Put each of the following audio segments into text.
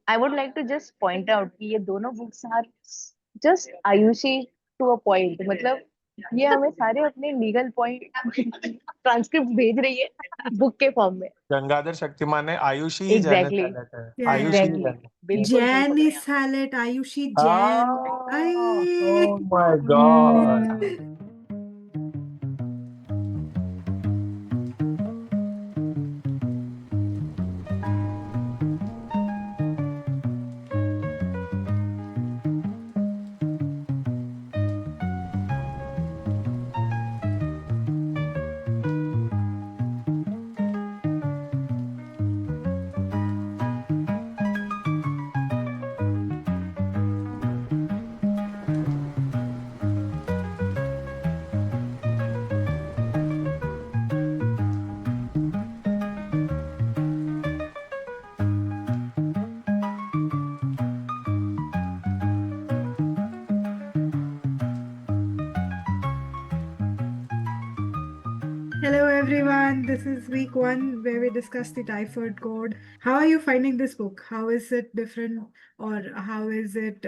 I would like to just point out कि ये दोनों books are just Ayushi to a point. मतलब ये हमें सारे अपने लीगल पॉइंट ट्रांसक्रिप्ट भेज रही है बुक के फॉर्म में. गंगाधर शक्तिमान है, आयुषी जैन एग्जैक्टली सैलेट है, Yeah, yeah, Ayushi exactly Jain. बिल्कुल सही Jan पकड़े is आप. salad, Ayushi Jan. Ah, Ay. oh my God. Hello everyone, this is week 1 where we discuss the Typhoid Code. How are you finding this book? How is it different or how is it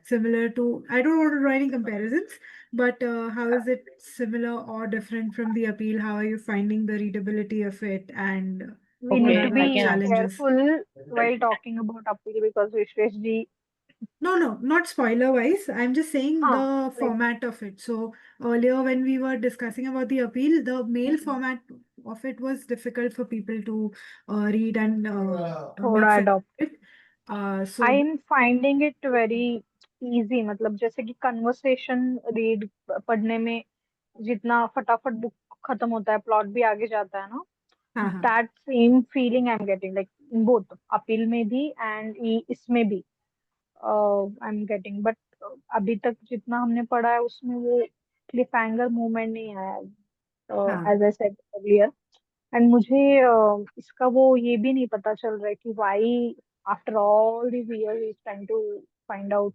similar to, I don't want to draw any comparisons, but how is it similar or different from the Appeal? How are you finding the readability of it and We what need are to the I be can answer. challenges? careful while talking about Appeal because Vishwesh ji, No, not spoiler wise. I'm just saying the like format of it. So earlier when we were discussing about the appeal, the mail format of it was difficult for people to read and make thoda sense of adopt. it. So I am finding it very easy. मतलब जैसे कि conversation read पढ़ने में जितना फटाफट book खत्म होता है, प्लॉट भी आगे जाता है ना, हाँ that same feeling I'm getting like in both appeal में भी and इसमें भी I'm getting. But अभी तक जितना हमने पढ़ा है उसमें वो cliffhanger moment नहीं आया, हाँ as I said earlier. And मुझे इसका वो ये भी नहीं पता चल रहा है कि why after all this years he is trying to find out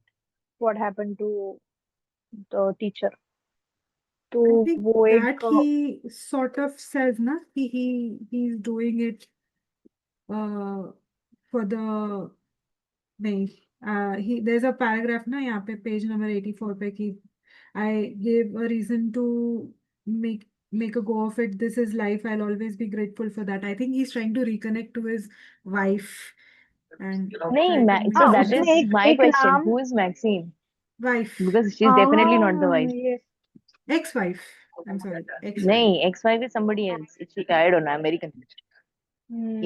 what happened to the teacher. तो I think वो that एक he sort of says na he's doing it for the नहीं he there's a paragraph ना यहाँ पे page number 84 पे कि I gave a reason to make a go of it. This is life. I'll always be grateful for that. I think he's trying to reconnect to his wife and नहीं, try to make so हाँ that sense. उसमें is एक my एक question. नाम Who is Maxine? Wife, Because she's definitely not the हाँ wife. ये ex-wife. I'm sorry, ex-wife. नहीं, ex-wife is somebody else. I don't know. I'm very confused.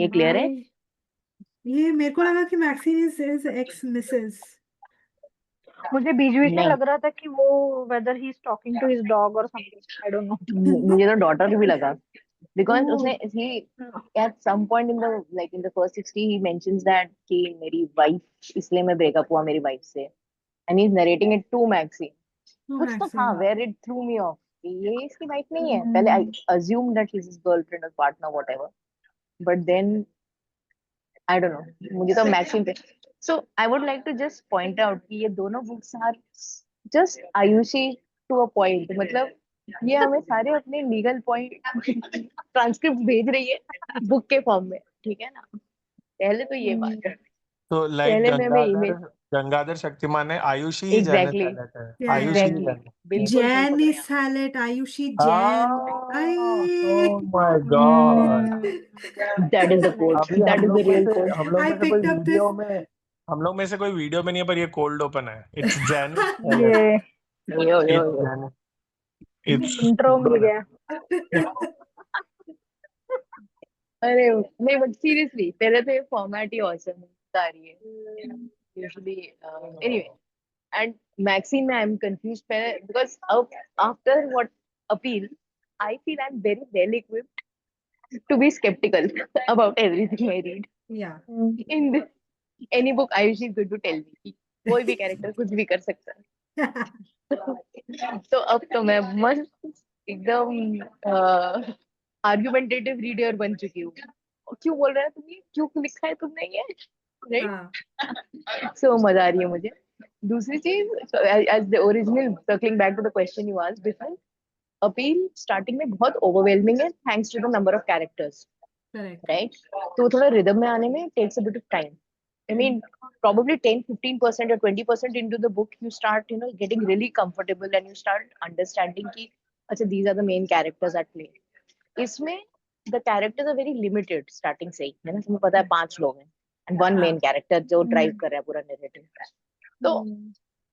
ये clear है? ये मेरे को लगा कि मैक्सिन इज एक्स मिसेस. मुझे बीच बीच में नहीं, लग रहा था कि वो whether he is talking to his dog or something, I don't know. मुझे तो daughter भी लगा. Because Oh. उसने he at some point in the first 60 he mentions that कि मेरी wife इसलिए मैं breakup हुआ मेरी wife से, and he's narrating it to Maxine. कुछ तो था where it threw me off. ये इसकी wife नहीं है. पहले I assumed that he's his girlfriend or partner whatever, but then I don't know. मुझे तो Maxine पे. So I would like to just point out कि ये दोनों books are just Ayushi to a point. मतलब ये हमें सारे अपने लीगल पॉइंट ट्रांसक्रिप्ट भेज रही है बुक के फॉर्म में. ठीक है ना. पहले तो ये बात है. तो लाइक पहले मैं गंगाधर इमेज गंगाधर शक्तिमान है, आयुषी जैन एग्जैक्टली सैलेट है, Yeah, आयुषी एग्जैक्टली जैन. बिल्कुल सही Jan पकड़े is आप. salad, Ayushi Jan. Ah, I oh my God. That is the code. अभी that is the real code. I picked up this. हम लोग में से कोई वीडियो में नहीं है, पर ये कोल्ड ओपन है. इट्स जैन ये इट्स जैन इट्स इंट्रो मिल गया. अरे नहीं बट सीरियसली पहले तो ये फॉर्मेट ही ऑसम बता रही है यूजुअली. एनीवे एंड मैक्सिम में आई एम कंफ्यूज्ड पहले because after what appeal I feel I am very well equipped to be skeptical about everything I read. Yeah. In this, any book, Ayush is going to tell me कि कोई भी character कुछ भी कर सकता है. तो अब तो मैं मस्त एकदम आर्गुमेंटेटिव रीडर बन चुकी हूँ. क्यों बोल रहा है तुम ये, क्यों लिखा है तुमने ये, राइट. सो मजा आ रही है मुझे. दूसरी चीज as the original circling back to the question you asked before, appeal starting में बहुत ओवरवेलमिंग है thanks to the number of characters, Correct. Right. तो थोड़ा रिदम में आने में takes a bit of time. I mean, probably 10-15% or 20% into the book, you start, getting really comfortable and you start understanding ki, अच्छा, these are the main characters at play. इसमें the characters are very limited starting से ही, है ना? तुम्हें पता है 5 लोग हैं and one main character जो drive कर रहा है पूरा narrative. तो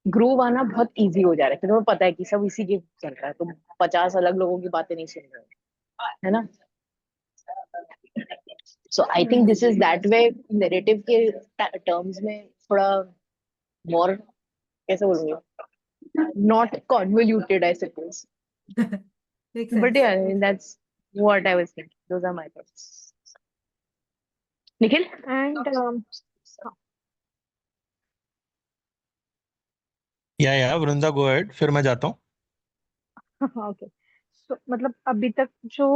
ग्रूव आना बहुत इजी हो जा रहा है, तुम्हें पता है कि सब इसी के चल रहा है, तुम 50 अलग लोगों की बातें नहीं सुन रहे हो, है ना? So I think this is that way narrative के टर्म्स में थोड़ा more, कैसे बोलूंगी, not convoluted, I suppose. Makes But sense. yeah, that's what I was thinking. Those are my thoughts. Nikhil? And या वृंदा गो अहेड, फिर मैं जाता हूँ. okay. So मतलब अभी तक जो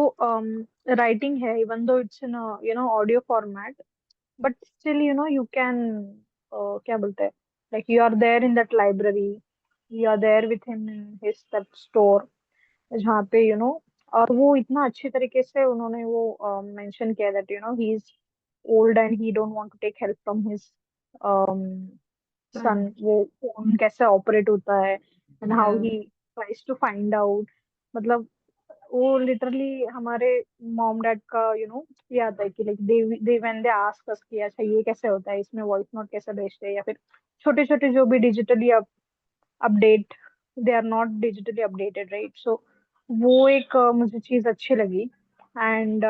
writing है, even though it's in a audio format, but still you can क्या बोलते हैं, like you are there in that library, you are there with him in his that store, जहाँ पे और वो इतना अच्छी तरीके से उन्होंने वो मेंशन किया that he is old and he don't want to take help from his um, son, वो फोन कैसे ऑपरेट होता है and how he tries to find out, मतलब वो लिटरली हमारे मॉम डैड का ये आता है कि like they when they ask us कि अच्छा ये कैसे होता है, इसमें वॉइस नोट कैसे भेजते हैं, या फिर छोटे छोटे जो भी digitally update, they are not digitally updated, right? So वो एक मुझे चीज अच्छी लगी. एंड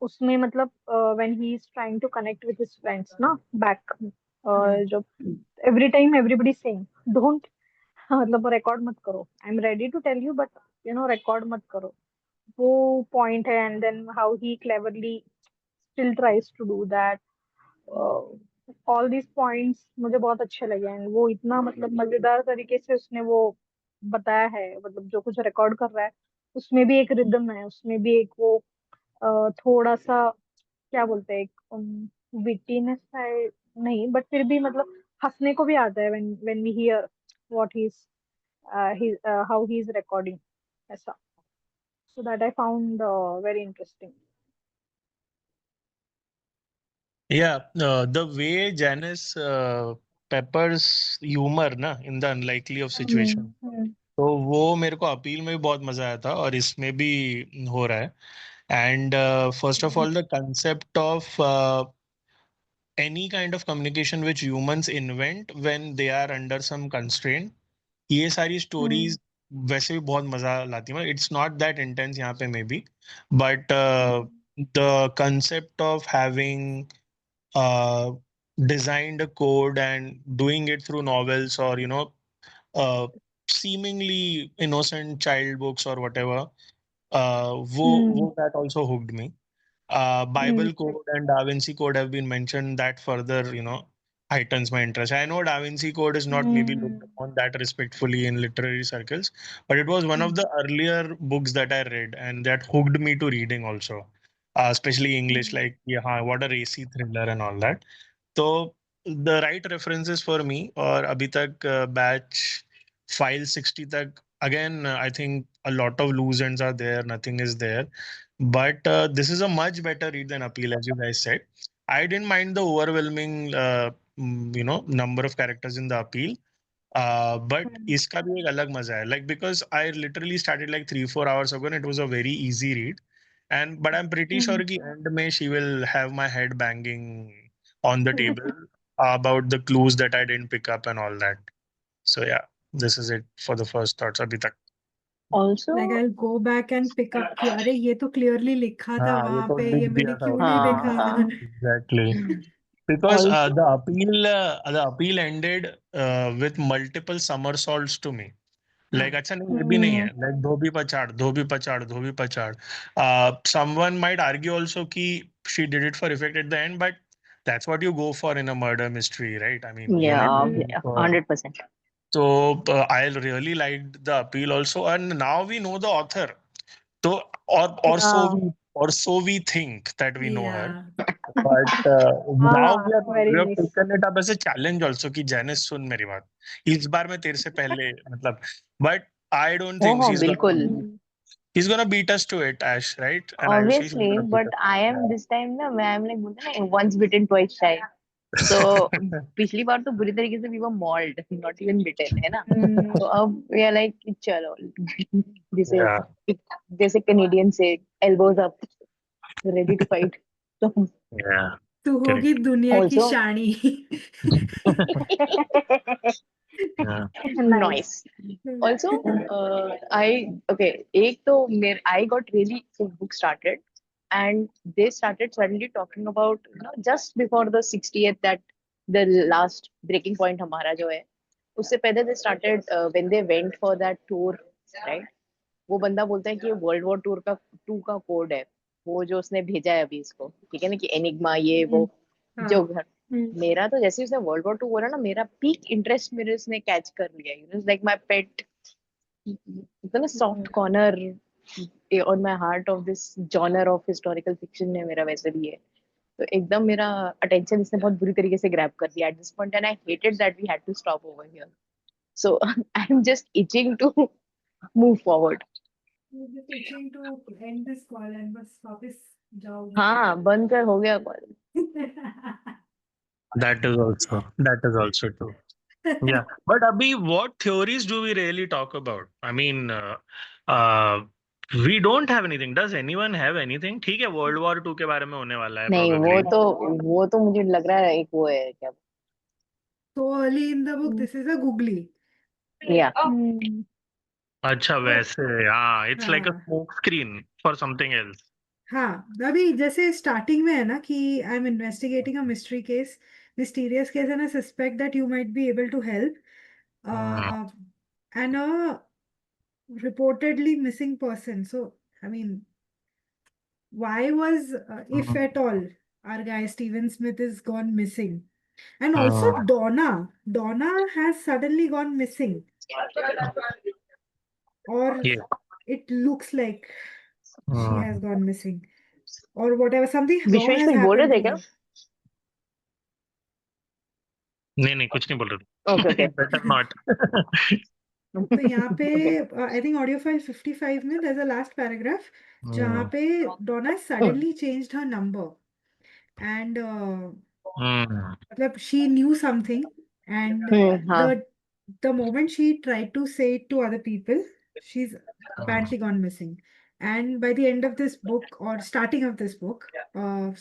उसमें मतलब when he is trying to connect with his friends ना बैक, जो every time everybody saying don't मतलब रिकॉर्ड मत करो, I am ready to tell you but record मत करो, वो पॉइंट है. And then how he cleverly still tries to do that, all these points मुझे बहुत अच्छे लगे. एंड वो इतना मतलब मजेदार तरीके से उसने वो बताया है, मतलब जो कुछ रिकॉर्ड कर रहा है उसमें भी एक रिदम है, उसमें भी एक वो थोड़ा सा क्या बोलते हैं, एक विटीनेस है नहीं, बट फिर भी मतलब हंसने को भी आता है when when we hear what he is how he is recording, ऐसा. So that I found very interesting. Yeah, the way Janice peppers humor ना in the unlikely of situation, तो वो मेरे को अपील में भी बहुत मजा आया था और इसमें भी हो रहा है. And first of all the concept of any kind of communication which humans invent when they are under some constraint, ये सारी स्टोरीज वैसे भी बहुत मजा लाती है. इट्स नॉट दैट इंटेंस यहाँ पे may be, but the concept of having designed a code and doing it through novels or uh, seemingly innocent child books or whatever, वो that also hooked me. Bible Code and Da Vinci Code have been mentioned, that further heightens my interest. I know Da Vinci Code is not maybe looked upon that respectfully in literary circles, but it was one of the earlier books that I read and that hooked me to reading also, especially English, like yeah, what a racy thriller and all that. So the right references for me, और अभी तक batch file 60 तक, again I think a lot of loose ends are there, nothing is there, but this is a much better read than Appeal, as you guys said. I didn't mind the overwhelming number of characters in the Appeal, but इसका भी एक अलग मजा है, like because I literally started like 3-4 hours ago and it was a very easy read, and but I'm pretty sure कि end में she will have my head banging on the table about the clues that I didn't pick up and all that. So yeah, this is it for the first thoughts अभी तक. Also, Like I'll go back and pick up कि अरे ये तो clearly लिखा था हाँ, ये वहाँ तो पे, लिख ये मैंने दिया था क्यों उसने. नहीं हाँ, देखा. Exactly. Because also, the appeal ended with multiple somersaults to me. Like अच्छा नहीं, ये भी नहीं है, like धोबी पछाड़ धोबी पछाड़ धोबी पछाड़. Someone might argue also कि she did it for effect at the end, but that's what you go for in a murder mystery, right? I mean, you're not yeah, going for. 100%. So I really liked the appeal also, and now we know the author. So or so we think that we know her. Yeah. But now Very we have nice. taken it up as a challenge also कि Janice सुन मेरी बात, इस बार मैं तेरे से पहले मतलब, but I don't think हाँ, बिल्कुल. he's gonna beat us to it, Ash, right? And I she's Obviously, gonna beat but us. I am this time ना, मैं am like बोलते हैं ना, once bitten twice shy. तो पिछली बार तो बुरी तरीके से we were mauled, not even bitten, है ना? तो अब we are like चलो जैसे Yeah, जैसे Canadian से elbows up, ready to fight. तो yeah, तू होगी correct. दुनिया की also शानी. Yeah. nice. Also, एक तो मेरे I got really the book started and they started suddenly talking about just before the 60th that the last breaking point हमारा जो है उससे पहले they started when they went for that tour, right? वो बंदा बोलता है कि वर्ल्ड वॉर टूर का 2 का कोड है वो जो उसने भेजा है अभी इसको, ठीक है ना, कि एनिग्मा ये वो जो हाँ. घर मेरा तो जैसे उसने वर्ल्ड वॉर 2 बोला ना मेरा पीक इंटरेस्ट मेरे उसने कैच कर लिया, लाइक माय पेट, इतना soft corner on my heart of this genre of historical fiction है मेरा वैसे भी है, तो एकदम मेरा अटेंशन इसने बहुत बुरी तरीके से ग्रैब कर दिया at this point and I hated that we had to stop over here, so I am just itching to move forward. Just itching to end this call and बस वापस जाओ. हाँ बंद कर, हो गया call. That is also true. Yeah, but Abhi, what theories do we really talk about? I mean, uh, we don't have anything. Does anyone have anything? ठीक है, World War II के बारे में होने वाला है नहीं probably. वो तो मुझे लग रहा है एक वो है क्या, So early in the book, this is a googly. या अच्छा वैसे, हाँ, it's like a हाँ. smoke screen for something else. हाँ, अभी जैसे स्टार्टिंग में है ना कि I am investigating a mystery case, mysterious case, and I suspect that you might be able to help, and a reportedly missing person. So, I mean, why was, if Mm, at all, our guy Steven Smith is gone missing? And also mm, Donna has suddenly gone missing, or yeah. it looks like she has Mm. gone missing, or whatever, something wrong Vishwesh has कुछ बोल रहे happened थे to क्या? her. नहीं कुछ नहीं बोल okay रहे ओके. better not. तो यहाँ पे okay. I think audio file 55 में there's a last paragraph जहाँ Mm, पे Donna suddenly changed her number, and mm, मतलब she knew something, and हाँ. the moment she tried to say it to other people, she's apparently gone missing. And by the end of this book, or starting of this book,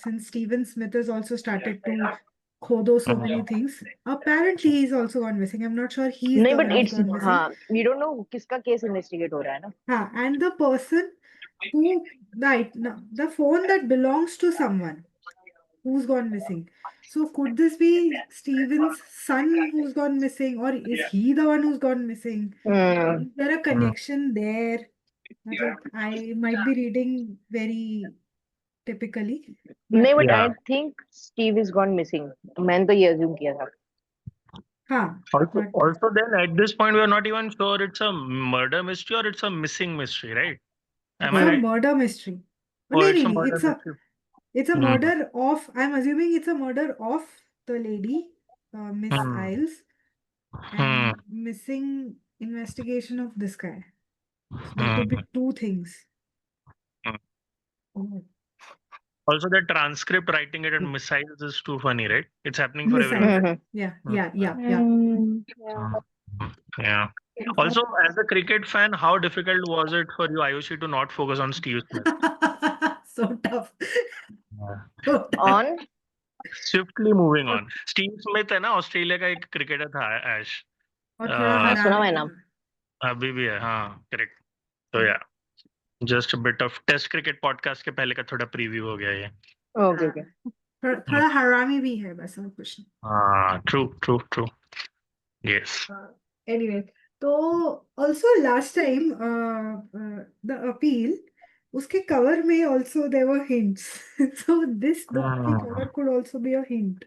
since Stephen Smith has also started to khodo so many mm, things, apparently he's also gone missing. I'm not sure he's नहीं the but one who's it's, gone missing. हाँ we don't know किसका case investigate हो रहा है ना. हाँ, and the person who, right, no, the phone that belongs to someone who's gone missing. So could this be Steven's son who's gone missing, or is he the one who's gone missing? Is there a mm. connection there? मतलब, I might be reading very typically, but नहीं but I Yeah. Think Steve is gone missing, मैंने तो ये assume किया था. हाँ, Also, but also then at this point we are not even sure it's a murder mystery or it's a missing mystery, right? Am it's I a right? murder mystery. Or No, it's no, a no, murder mystery? it's a Hmm. murder of, I'm assuming it's a murder of the lady, Miss Hmm. Isles, Hmm. and missing investigation of this guy. So there could Hmm. be two things. Hmm. Oh. Also, the transcript writing it in missiles is too funny, right? It's happening for Missiles. everyone. Yeah, Hmm. yeah. Yeah. Hmm. Yeah. Also, as a cricket fan, how difficult was it for you, Ayushi, to not focus on Steve Smith? So tough. Yeah. So tough. On Swiftly moving on. Steve Smith है ना, Australia का एक cricketer था, ऐश. और थोड़ा हाँ सुना हरामी हुआ है भी नाम. था. अभी भी है, हाँ, करेक्ट. तो या just bit of test cricket podcast के पहले का थोड़ा प्रीव्यू हो गया ये. Okay okay. थोड़ा हरामी भी है, बस और कुछ नहीं. हाँ, true true true. Yes. Anyway, तो also last time the appeal, उसके cover में also there were hints. So this book की cover could also be a hint.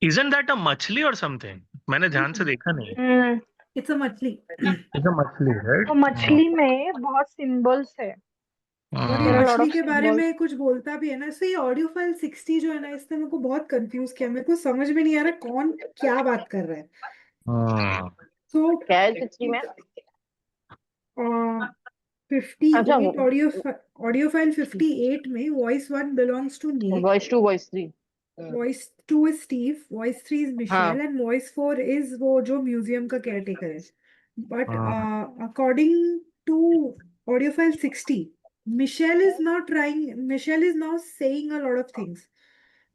Isn't that a मछली or something? मैंने ध्यान से देखा नहीं. It's a मछली. It's a मछली, right? तो मछली में बहुत सिंबल्स है. और ये There are a lot मछली of के बारे symbols. में कुछ बोलता भी है ना. सो ये ऑडियो फाइल 60 जो है ना, इसने मेरे को बहुत कंफ्यूज किया. मेरे को समझ में नहीं आ रहा कौन क्या बात कर रहा है. सो क्या है 60 में? अच्छा 58 ऑडियो फाइल 58 में वॉइस 1 बिलोंग्स टू नीक, voice 2 voice 3. Voice 2 is Steve, voice 3 is Michelle, and voice 4 is वो जो म्यूजियम का केयरटेकर है. But according to audio file 60, Michelle is now saying a lot of things.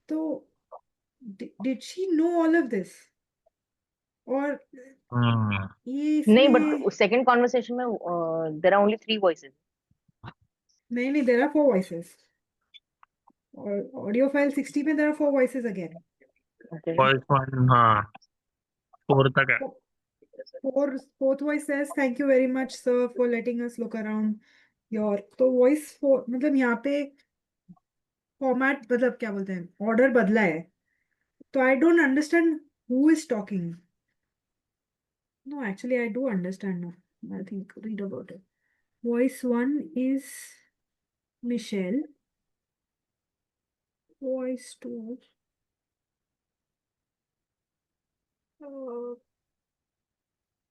So did she know all of this? और ये नहीं, इसमें but second conversation में there are only 3 voices. नहीं, there are 4 voices. और audio file 60 में there are 4 voices again. Okay. Voice 1 हाँ 4 तक है. Fourth voice says, thank you very much, sir, for letting us look around your. तो voice 4 मतलब यहाँ पे फॉर्मेट मतलब क्या बोलते हैं, ऑर्डर बदला है. तो I don't understand who is talking. No, actually I do understand now. I think read about it. Voice 1 is Michelle. Voice 2.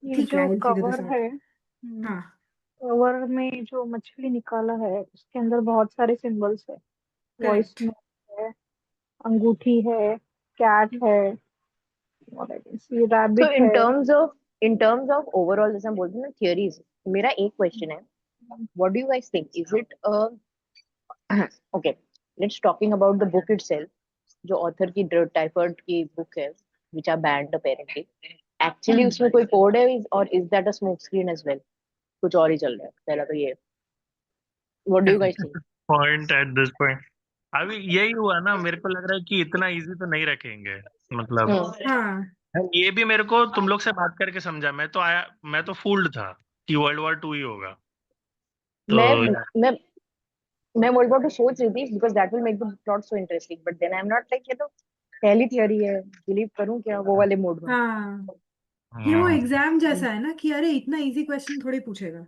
ये ठीक है, I जो will figure this cover out. है, हाँ, कवर में जो मछली निकाला है उसके अंदर बहुत सारे सिंबल्स है. Voice correct. में है, अंगूठी है, कैट है, और I can see So rabbit in है. terms of overall, जैसे हम बोलते हैं ना theories, मेरा एक question है. What do you guys think? Is it okay? Let's talking about the book itself. जो author की टाइफर्ड की book है, which are banned apparently. Actually उसमें कोई code है, or is that a smoke screen as well? कुछ और ही चल रहा है. पहला तो ये. What do you guys think? Point eight this point. अभी यही हुआ ना, मेरे को लग रहा है कि इतना इजी तो नहीं रखेंगे. मतलब हाँ, ये भी मेरे को तुम लोग से बात करके समझा. मैं तो फूल्ड था कि वर्ल्ड वॉर 2 ही होगा. तो मैं मैं वर्ल्ड वॉर 2 सोच रही थी because that will make the plot so interesting, but then I'm not like, ये तो पहली थियरी है, बिलीव करूं क्या वो वाले मोड में. हाँ, ये वो एग्जाम जैसा है ना कि अरे इतना इजी क्वेश्चन थोड़ी पूछेगा.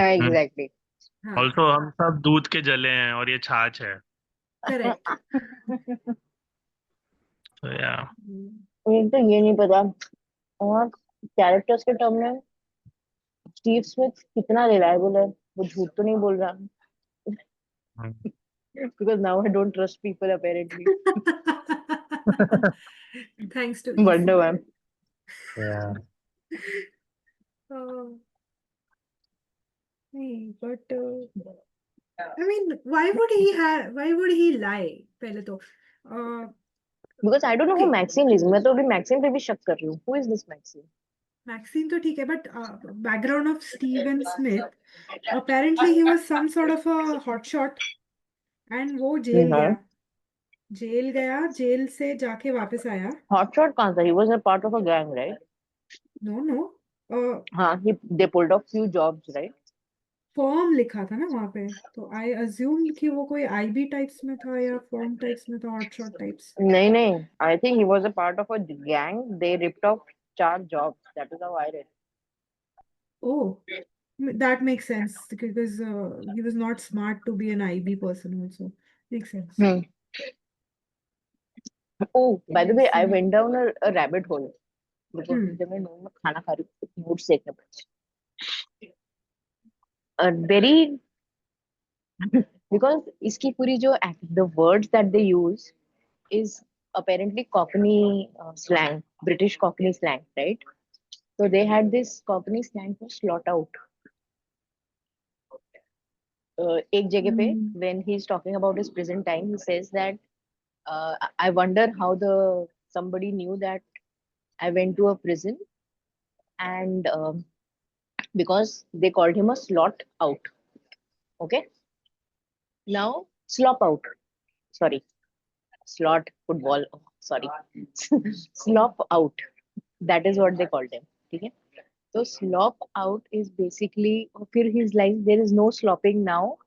एग्जैक्टली. हाँ, ऑल्सो हम सब दूध के जले हैं और ये छाछ है. करेक्ट. तो या मुझे तो ये नहीं पता. और कैरेक्टर्स के टर्म में स्टीव स्मिथ कितना रिलायबल है, वो झूठ तो नहीं बोल रहा. Because now I don't trust people apparently. Thanks to Wonder EC. Man. Yeah. But I mean, why would he lie? पहले तो Because I don't know who okay, Maxine is. मैं तो अभी Maxine पे भी शक कर रही हूँ. Who is this Maxine? Maxine तो ठीक है, but background of Steven Smith, apparently he was some sort of a hotshot, and वो जेल गया, जेल से जाके वापस आया. Hotshot कहाँ था? He was a part of a gang, right? No. हाँ, they pulled off few jobs, right? Form लिखा था ना वहां पे, तो आई अज्यूम कि वो कोई आईबी टाइप्स में था या फॉर्म टाइप्स में था, हॉटशॉट टाइप्स. नहीं. I think he was a part of a gang. They ripped off 4 jobs. That is how I read. Oh, that makes sense because he was not smart to be an IB person also. Makes sense. Oh, by the way, I went down a rabbit hole because जब मैं normal खाना खा रही थी, notes देखने पड़े. Very because इसकी पूरी जो the words that they use is apparently Cockney slang, British Cockney slang, right? So they had this Cockney slang for slot out. एक जगह पे when he's talking about his prison time, he says that I wonder how somebody knew that I went to a prison, and because they called him a slot out. Okay. Now slop out. Sorry. Slot football. Oh, sorry. Slop out. That is what they called him. Okay. So slop out is basically, फिर his life, there is no slopping now,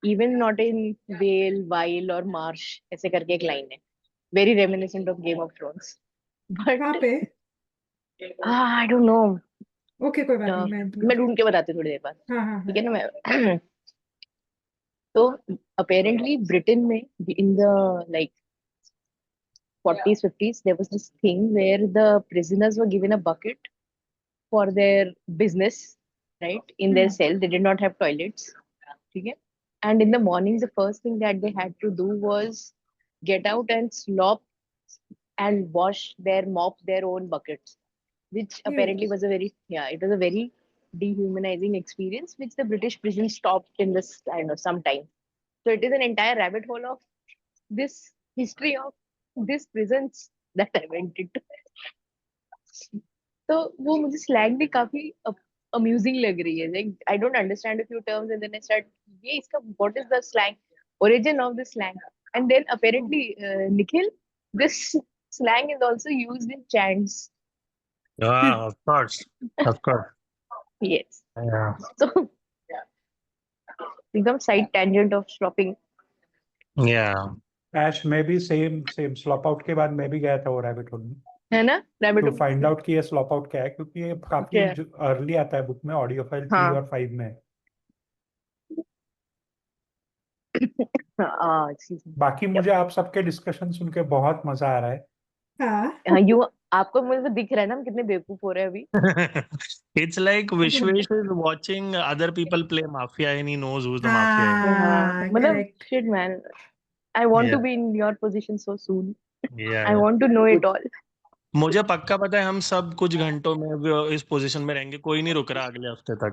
even not in Vale, Vile or Marsh. ऐसे करके एक line है. Very reminiscent of Game of Thrones. But कहाँ पे? I don't know. Okay, कोई बात नहीं, मैं ढूंढ के बताती हूँ थोड़ी देर बाद. हाँ. ठीक है ना. मैं तो apparently Britain में in the like 40s 50s there was this thing where the prisoners were given a bucket for their business, right, in their cell. They did not have toilets. Okay. And in the morning the first thing that they had to do was get out and slop and mop their own buckets, which Ew. apparently was it was a very dehumanizing experience, which the British prison stopped in this, I don't know, some time. So it is an entire rabbit hole of this history of this prisons that I went into. तो वो मुझे slang भी काफी amusing लग रही है, like I don't understand a few terms and then I start ये इसका what is the slang, origin of the slang, and then apparently Nikhil, this slang is also used in chants. Of course, of course. Yes. Yeah. So become side tangent of shopping. Yeah. Ash, मैं भी same slop out के बाद मैं भी गया था वो rabbit hole में है ना rabbit to hole? find out कि ये slop out क्या है, क्योंकि ये काफी क्या है? अर्ली आता है बुक में, ऑडियो फाइल 3 हाँ और 5 में है। excuse me. बाकी मुझे आप सबके डिस्कशन सुन के बहुत मजा आ रहा है। हाँ you आपको मुझे दिख रहा है ना हम कितने बेवकूफ हो रहे हैं अभी. It's like Vishwesh is watching other people play Mafia and he knows who's the Mafia. हाँ मतलब correct. shit man, I want to Yeah. be in your position so soon. Yeah. I want to know it all. मुझे पक्का पता है हम सब कुछ घंटों में इस पोजीशन में रहेंगे, कोई नहीं रुक रहा अगले हफ्ते तक,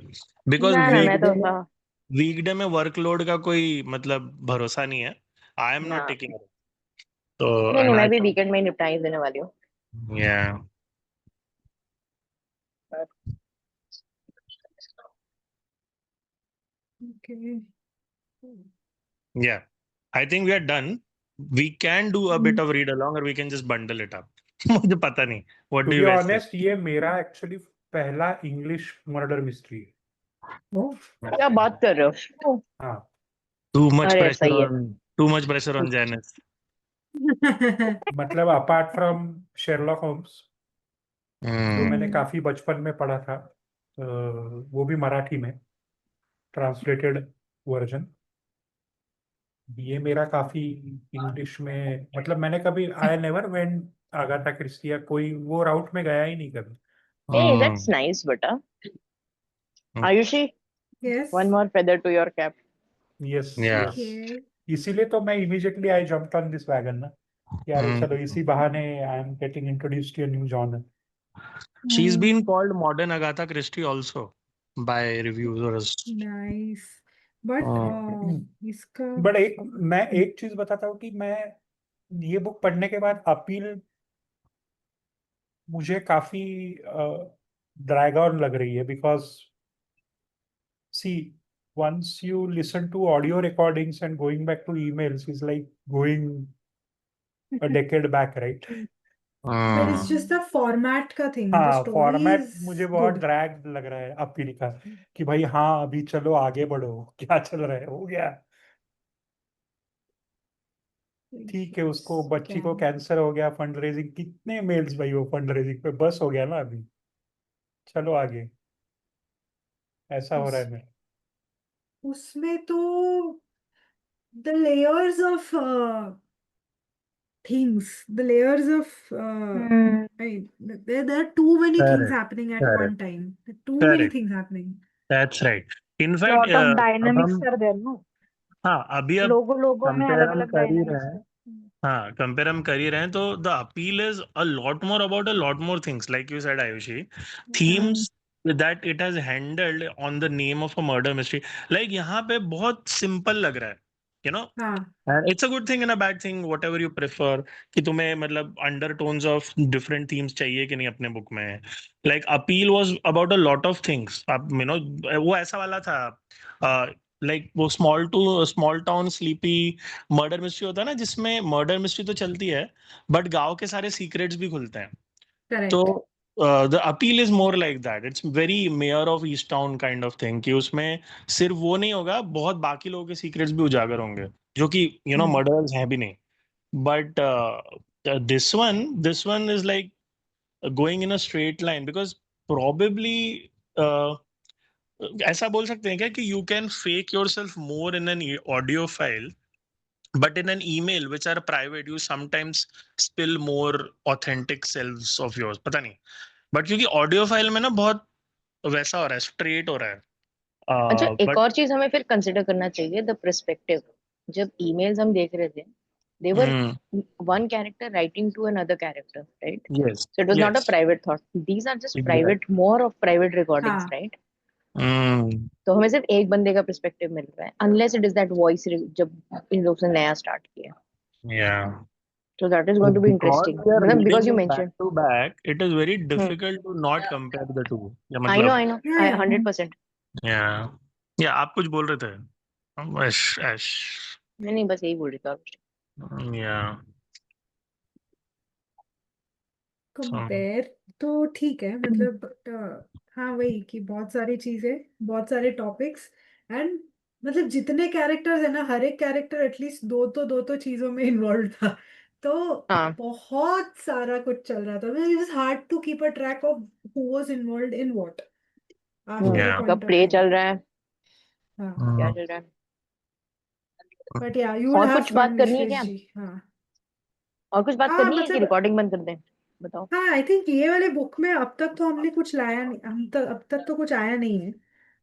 बिकॉज ना ना मैं तो वीकडे में वर्कलोड का कोई मतलब भरोसा नहीं है. आई एम नॉट हाँ. Taking it. तो नहीं मैं भी वीकेंड में निपटा ही देने वाली हूँ. yeah. Okay. Yeah, I think we are done. We can do a bit of read along or we can just bundle it up. मुझे पता नहीं. What To do be you guys think? honest, ये मेरा actually पहला English murder mystery है। क्या बात कर रहे हो? हाँ, Too much अरे pressure सही है. on too much pressure on Janice. मतलब अपार्ट फ्रॉम शेरलॉक होम्स जो मैंने Hmm. काफी बचपन में पढ़ा था, वो भी मराठी में ट्रांसलेटेड वर्जन, ये मेरा काफी इंग्लिश में, मतलब मैंने कभी I never went Agatha Christie या कोई वो राउट में गया ही नहीं कभी। Hey, that's nice, beta. Ayushi, Yes. one more feather to your cap. Yes Yeah. Yes, Okay. इसीलिए तो मैं immediately I jumped on this wagon ना, कि अरे चलो इसी बहाने I am getting introduced to a new genre. She's been called modern Agatha Christie also by reviewers. Nice. But इसका बट मैं एक चीज बताता हूँ कि मैं ये बुक पढ़ने के बाद अपील मुझे काफी ड्रैग ऑन लग रही है, because see once you listen to audio recordings and going back to emails is like going a decade back, right? but it's just the format का thing. The हाँ, story फॉर्मेट is मुझे बहुत good. Drag लग रहा है appeal का, कि भाई हाँ अभी चलो आगे बढ़ो, क्या चल रहा है, हो गया ठीक है, उसको बच्ची को Scam. कैंसर हो गया, फंड रेजिंग, कितने मेल्स भाई वो फंड रेजिंग पे, बस हो गया ना अभी, चलो आगे, ऐसा हो रहा है मेरा। उसमें तो the layers of things, the layers of there are too many things Correct. happening at Correct. one time. There are too many Correct. things happening. That's right. In fact, lot of अब dynamics हम are there, no? हाँ अभी अब लोगों में compare अलग हम अलग कर ही dynamics रहे है. हैं. हाँ कंपेयर हम कर ही रहे हैं, तो the appeal is a lot more about a lot more things, like you said Ayushi, themes that it has handled on the name of a murder mystery. Like यहाँ पे बहुत सिंपल लग रहा है, you know. हाँ. And it's a good thing and a bad thing, whatever you prefer, कि तुम्हें मतलब undertones of different themes चाहिए कि नहीं अपने बुक में. Like appeal was about a lot of things. आप you know वो ऐसा वाला था, लाइक वो small town sleepy murder mystery होता है ना, जिसमें मर्डर मिस्ट्री तो चलती है बट गांव के सारे सीक्रेट्स भी खुलते हैं. Correct. तो the appeal is more like that. It's very mayor of east town kind of thing, कि उसमें सिर्फ वो नहीं होगा, बहुत बाकी लोगों के सीक्रेट्स भी उजागर होंगे जो कि यू नो मर्डर्स हैं भी नहीं. But this one is like going in a straight line, because probably ऐसा बोल सकते हैं क्या कि you can fake your self more in an audio file, but in an email which are private you sometimes spill more authentic selves of yours. पता नहीं, but क्योंकि audio file में ना बहुत वैसा हो रहा है, स्ट्रेट हो रहा है. अच्छा एक बट और चीज हमें फिर कंसिडर करना चाहिए, द पर्सपेक्टिव. जब ईमेल्स हम देख रहे थे They were Mm, one character writing to another character, right? yes. So it was not a Yes. private thought. These are just Exactly. private, more of private recordings, हाँ right? Mm, तो हमें सिर्फ एक बंदे का perspective मिल रहा है, unless it is that voice जब इन लोग ने नया start किया. yeah. So that is So going to be because interesting. we are मतलब reading because you it back mentioned. to back, it is very Hmm. difficult to not compare the two. या I know, मतलब I know. yeah yeah 100%. yeah. Yeah, आप कुछ बोल रहे थे? ऐश ऐश. नहीं बस यही बोल रही था. Yeah. So कंपेयर तो ठीक है मतलब हाँ वही कि बहुत सारी चीजें बहुत सारे टॉपिक्स एंड मतलब जितने कैरेक्टर्स है ना हर एक कैरेक्टर एटलीस्ट दो तो चीजों में इन्वॉल्व था तो हाँ. बहुत सारा कुछ चल रहा था it was hard to keep a track of who was involved in what after a yeah. कब पॉइंट ऑफ प्ले टाइम चल रहा है, हाँ क्या Mm. चल रहा है. बट या यू विल और हैव कुछ फन बात करनी है विश्वेश क्या? जी हाँ और कुछ बात हाँ करनी है कि मतलब रिकॉर्डिंग बंद कर दें? बताओ. हाँ आई थिंक ये वाले बुक में अब तक तो हमने कुछ लाया नहीं हम तक अब तक तो कुछ आया नहीं है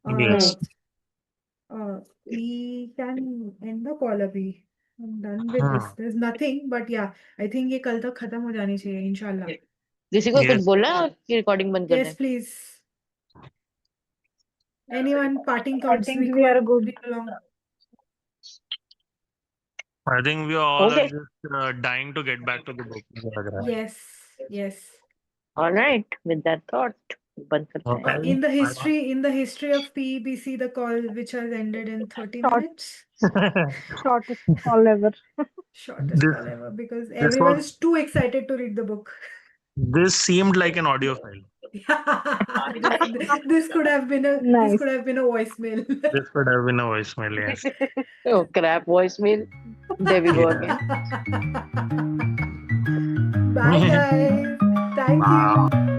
Yes. we can end the call अभी. I'm done with this. हाँ. There's nothing, but yeah, I think ये कल तक खत्म हो जानी चाहिए इंशाल्लाह. किसी को कुछ Yes. बोलना है कि रिकॉर्डिंग बंद कर Yes, दें? please. Anyone parting I thoughts? think Week we are one, good. read along. I think we all are Okay. just dying to get back to the book. मुझे लग रहा है. Yes, yes. All right. With that thought, बंद करते हैं. Okay. In the history of PBC, the call which has ended in 30 Short, minutes. shortest call ever. Shortest this call ever because this everyone was is too excited to read the book. this seemed like an audio file. This could have been a Nice. voicemail. This could have been a voicemail. Yes. Oh crap, voicemail. There we go Yeah. again. Bye guys. Thank Wow. you.